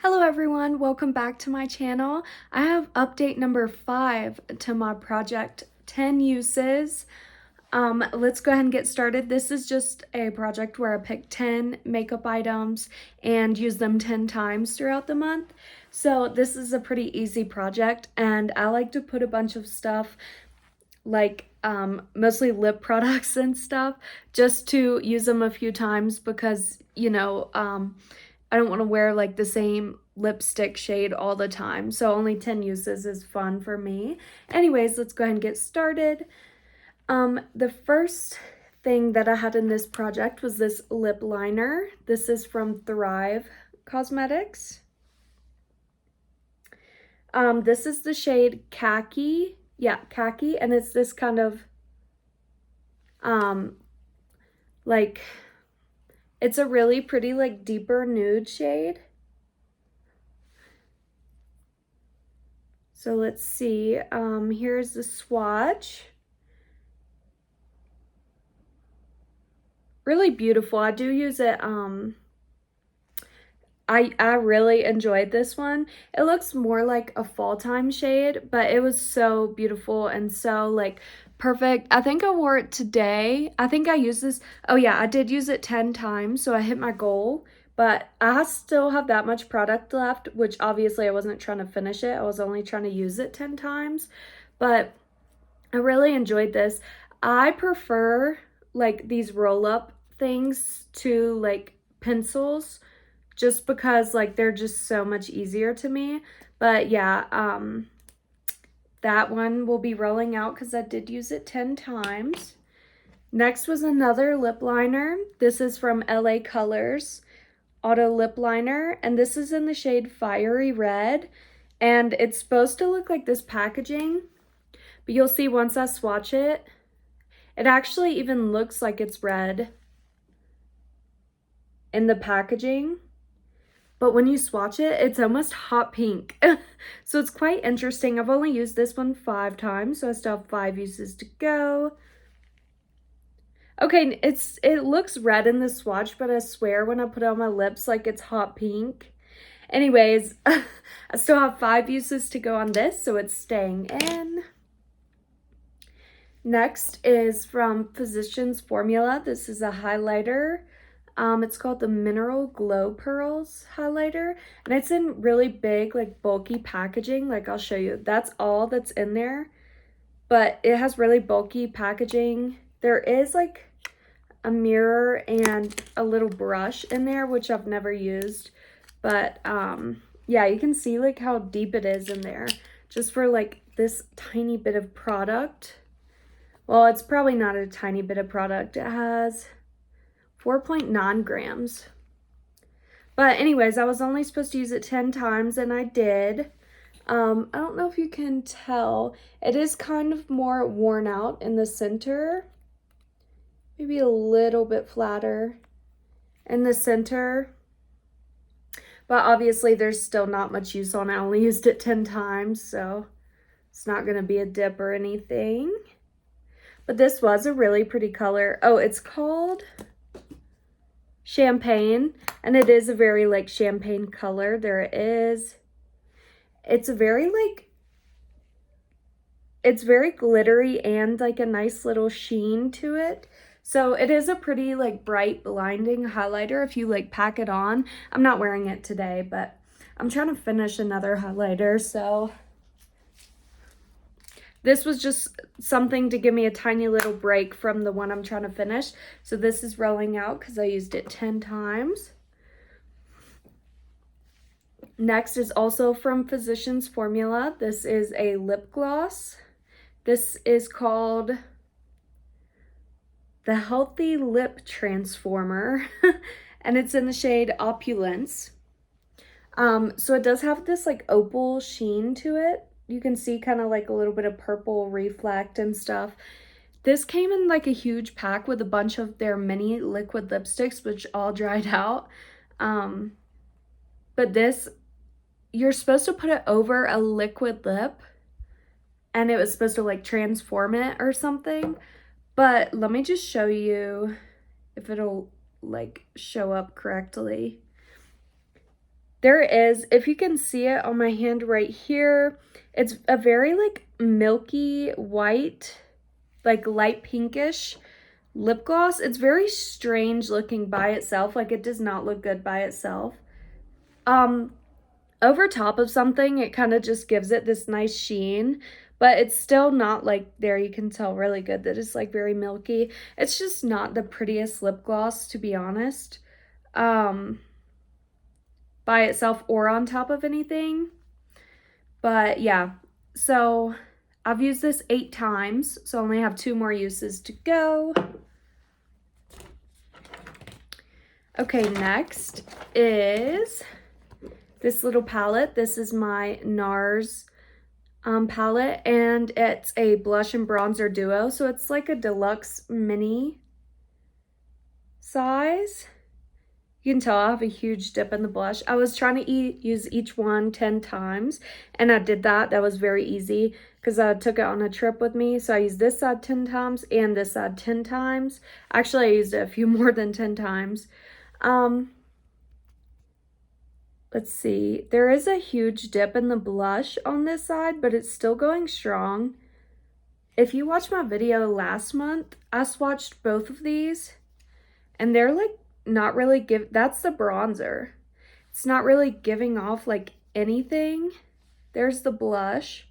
Hello everyone, welcome back to my channel. I have update number 5 to my project 10 uses. Let's go ahead and get started. This is just a project where I pick 10 makeup items and use them 10 times throughout the month. So this is a pretty easy project, and I like to put a bunch of stuff like mostly lip products and stuff just to use them a few times because I don't want to wear like the same lipstick shade all the time. So only 10 uses is fun for me. Anyways, let's go ahead and get started. The first thing that I had in this project was this lip liner. This is from Thrive Cosmetics. This is the shade Khaki. Yeah, Khaki, and it's this kind of like, it's a really pretty like deeper nude shade. So let's see, here's the swatch. Really beautiful. I do use it, I really enjoyed this one. It looks more like a fall time shade, but it was so beautiful and so like perfect. I think I wore it today. I think I used this, oh yeah, I did use it 10 times, so I hit my goal. But I still have that much product left, which obviously I wasn't trying to finish it. I was only trying to use it 10 times. But I really enjoyed this. I prefer like these roll-up things to like pencils just because like they're just so much easier to me. But yeah, that one will be rolling out because I did use it 10 times. Next was another lip liner. This is from LA Colors Auto Lip Liner, and this is in the shade Fiery Red, and it's supposed to look like this packaging, but you'll see once I swatch it, it actually even looks like it's red in the packaging, but when you swatch it, it's almost hot pink. So it's quite interesting. I've only used this one 5 times, so I still have 5 uses to go. Okay, it looks red in the swatch, but I swear when I put it on my lips, like it's hot pink. Anyways, I still have 5 uses to go on this, so it's staying in. Next is from Physicians Formula. This is a highlighter. It's called the Mineral Glow Pearls highlighter, and it's in really big, like bulky packaging. Like I'll show you. That's all that's in there, but it has really bulky packaging. There is like a mirror and a little brush in there, which I've never used, but yeah, you can see like how deep it is in there just for like this tiny bit of product. Well, it's probably not a tiny bit of product. It has 4.9 grams. But anyways, I was only supposed to use it 10 times, and I did. I don't know if you can tell. It is kind of more worn out in the center. Maybe a little bit flatter in the center. But obviously, there's still not much use on it. I only used it 10 times, so it's not going to be a dip or anything. But this was a really pretty color. Oh, it's called Champagne, and it is a very like champagne color. There it is. It's a very like, it's very glittery and like a nice little sheen to it. So it is a pretty like bright blinding highlighter if you like pack it on. I'm not wearing it today, but I'm trying to finish another highlighter, so this was just something to give me a tiny little break from the one I'm trying to finish. So this is rolling out because I used it 10 times. Next is also from Physicians Formula. This is a lip gloss. This is called the Healthy Lip Transformer, and it's in the shade Opulence. So it does have this like opal sheen to it. You can see kind of like a little bit of purple reflect and stuff. This came in like a huge pack with a bunch of their mini liquid lipsticks, which all dried out. But this, you're supposed to put it over a liquid lip, and it was supposed to like transform it or something. But let me just show you if it'll like show up correctly. There is, if you can see it on my hand right here, it's a very like milky white, like light pinkish lip gloss. It's very strange looking by itself. Like, it does not look good by itself. Over top of something, it kind of just gives it this nice sheen, but it's still not like, there you can tell really good that it's like very milky. It's just not the prettiest lip gloss, to be honest, by itself or on top of anything. But yeah, so I've used this 8 times, so I only have 2 more uses to go. Okay, next is this little palette. This is my NARS palette, and it's a blush and bronzer duo, so it's like a deluxe mini size. You can tell I have a huge dip in the blush. I was trying to use each one 10 times, and I did that. That was very easy because I took it on a trip with me. So I used this side 10 times and this side 10 times. Actually, I used it a few more than 10 times. Let's see. There is a huge dip in the blush on this side, but it's still going strong. If you watched my video last month, I swatched both of these, and they're like not really that's the bronzer. It's not really giving off like anything. There's the blush.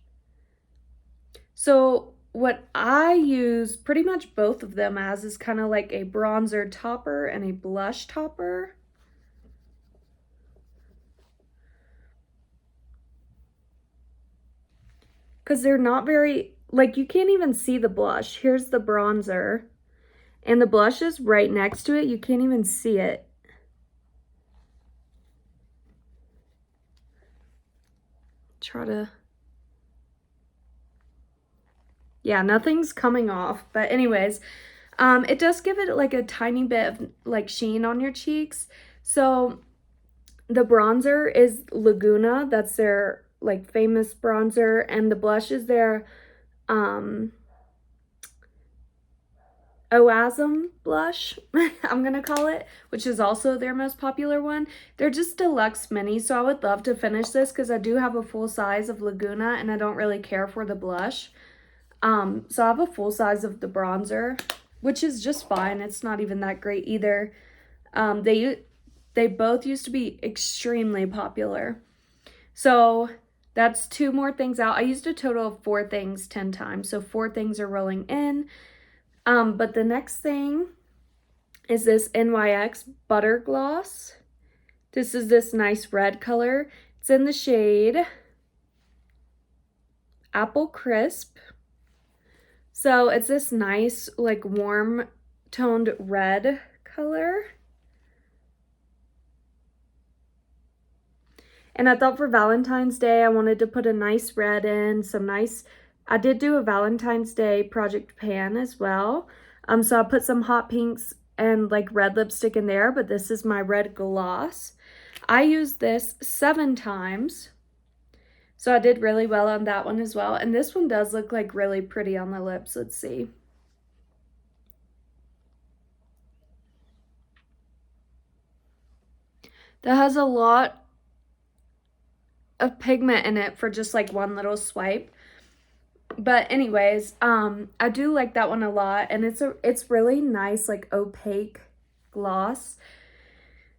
So what I use pretty much both of them as is kind of like a bronzer topper and a blush topper. Because they're not very, like, you can't even see the blush. Here's the bronzer, and the blush is right next to it. You can't even see it. Try to, yeah, nothing's coming off. But anyways, it does give it like a tiny bit of like sheen on your cheeks. So the bronzer is Laguna. That's their like famous bronzer, and the blush is their Oasm blush, I'm gonna call it, which is also their most popular one. They're just deluxe minis, so I would love to finish this because I do have a full size of Laguna and I don't really care for the blush. So I have a full size of the bronzer, which is just fine. It's not even that great either. They both used to be extremely popular. So that's 2 more things out. I used a total of 4 things 10 times, so 4 things are rolling in. But the next thing is this NYX Butter Gloss. This is this nice red color. It's in the shade Apple Crisp. So it's this nice, like, warm toned red color. And I thought for Valentine's Day, I wanted to put a nice red in, some nice, I did do a Valentine's Day project pan as well. So I put some hot pinks and like red lipstick in there, but this is my red gloss. I used this 7 times. So I did really well on that one as well. And this one does look like really pretty on the lips. Let's see. That has a lot of pigment in it for just like one little swipe. But anyways, I do like that one a lot, and it's really nice, like opaque gloss.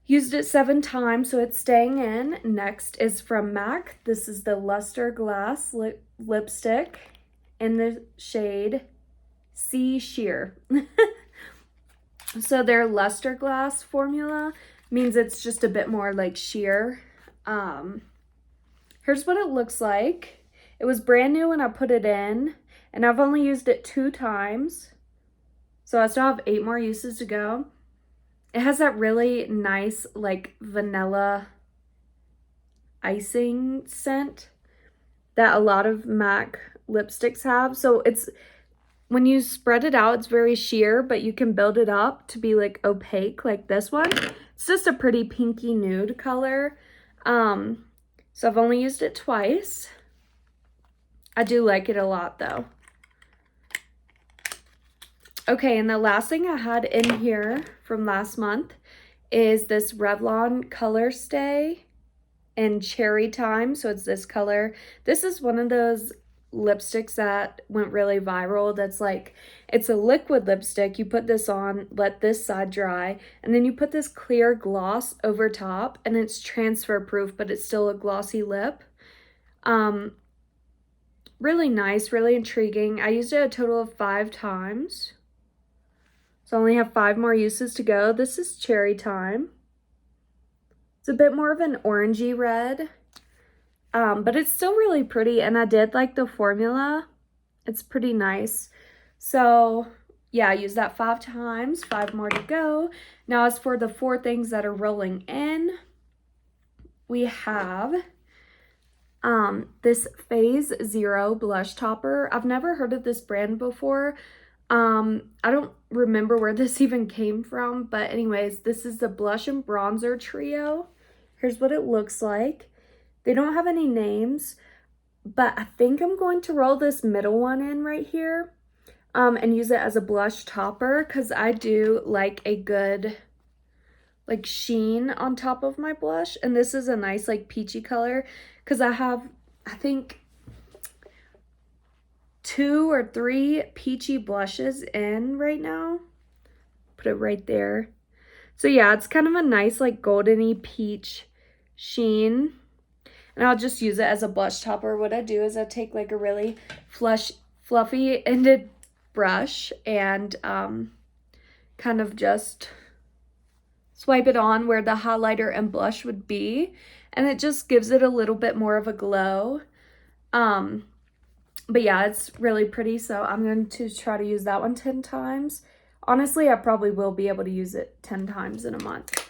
Used it 7 times, so it's staying in. Next is from MAC. This is the Luster Glass lipstick in the shade Sea Sheer. So their Luster Glass formula means it's just a bit more like sheer. Here's what it looks like. It was brand new when I put it in, and I've only used it 2 times. So I still have 8 more uses to go. It has that really nice, like, vanilla icing scent that a lot of MAC lipsticks have. So it's, when you spread it out, it's very sheer, but you can build it up to be like opaque, like this one. It's just a pretty pinky nude color. So I've only used it twice. I do like it a lot though. Okay, and the last thing I had in here from last month is this Revlon Color Stay in Cherry Time, so it's this color. This is one of those lipsticks that went really viral. That's like, it's a liquid lipstick. You put this on, let this side dry, and then you put this clear gloss over top, and it's transfer proof, but it's still a glossy lip. Really nice, really intriguing. I used it a total of 5 times. So I only have 5 more uses to go. This is Cherry Time. It's a bit more of an orangey red, but it's still really pretty, and I did like the formula. It's pretty nice. So yeah, I used that 5 times, 5 more to go. Now as for the 4 things that are rolling in, we have this Phase Zero blush topper. I've never heard of this brand before. I don't remember where this even came from, but anyways, this is the blush and bronzer trio. Here's what it looks like. They don't have any names, but I think I'm going to roll this middle one in right here, and use it as a blush topper, because I do like a good like sheen on top of my blush. And this is a nice like peachy color, because I have, I think, 2 or 3 peachy blushes in right now. Put it right there. So yeah, it's kind of a nice like goldeny peach sheen, and I'll just use it as a blush topper. What I do is I take like a really fluffy ended brush and kind of just swipe it on where the highlighter and blush would be, and it just gives it a little bit more of a glow. But yeah, it's really pretty, so I'm going to try to use that one 10 times. Honestly, I probably will be able to use it 10 times in a month.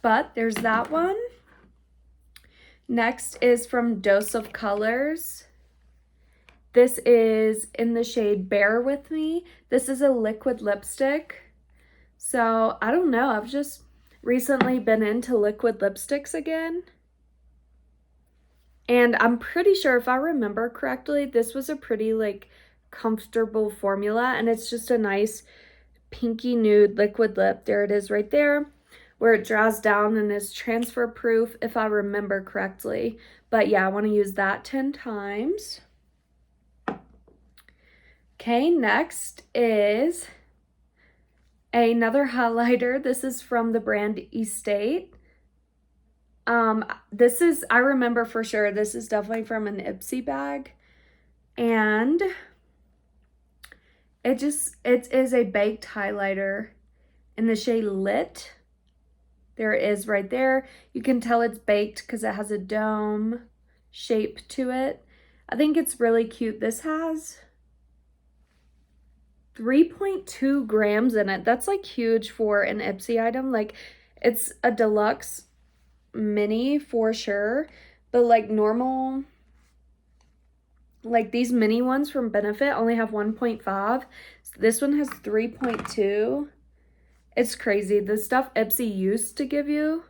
But there's that one. Next is from Dose of Colors. This is in the shade Bear With Me. This is a liquid lipstick. So I don't know, I've just recently been into liquid lipsticks again. And I'm pretty sure, if I remember correctly, this was a pretty like comfortable formula, and it's just a nice pinky nude liquid lip. There it is right there, where it dries down and is transfer proof, if I remember correctly. But yeah, I want to use that 10 times. Okay, next is another highlighter. This is from the brand Estate. This is, I remember for sure, this is definitely from an Ipsy bag, and it is a baked highlighter in the shade Lit. There it is right there. You can tell it's baked because it has a dome shape to it. I think it's really cute. This has 3.2 grams in it. That's like huge for an Ipsy item. Like, it's a deluxe mini for sure, but like normal, like these mini ones from Benefit only have 1.5. This one has 3.2. It's crazy. The stuff Ipsy used to give you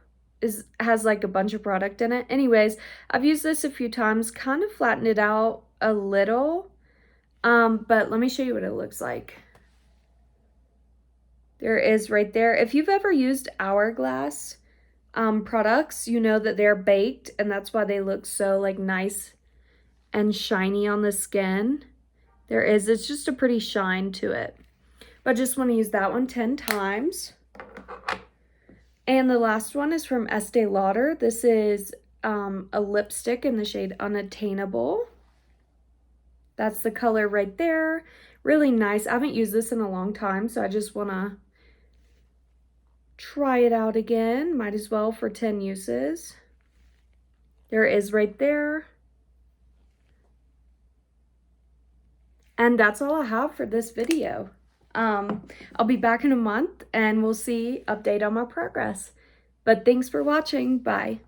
has like a bunch of product in it. Anyways, I've used this a few times, kind of flattened it out a little, but let me show you what it looks like. There it is right there. If you've ever used Hourglass products, you know that they're baked, and that's why they look so like nice and shiny on the skin. It's just a pretty shine to it. But I just want to use that one 10 times. And the last one is from Estee Lauder. This is a lipstick in the shade Unattainable. That's the color right there. Really nice. I haven't used this in a long time, so I just want to try it out again. Might as well for 10 uses. There it is right there. And that's all I have for this video. I'll be back in a month and we'll see, update on my progress. But thanks for watching. Bye.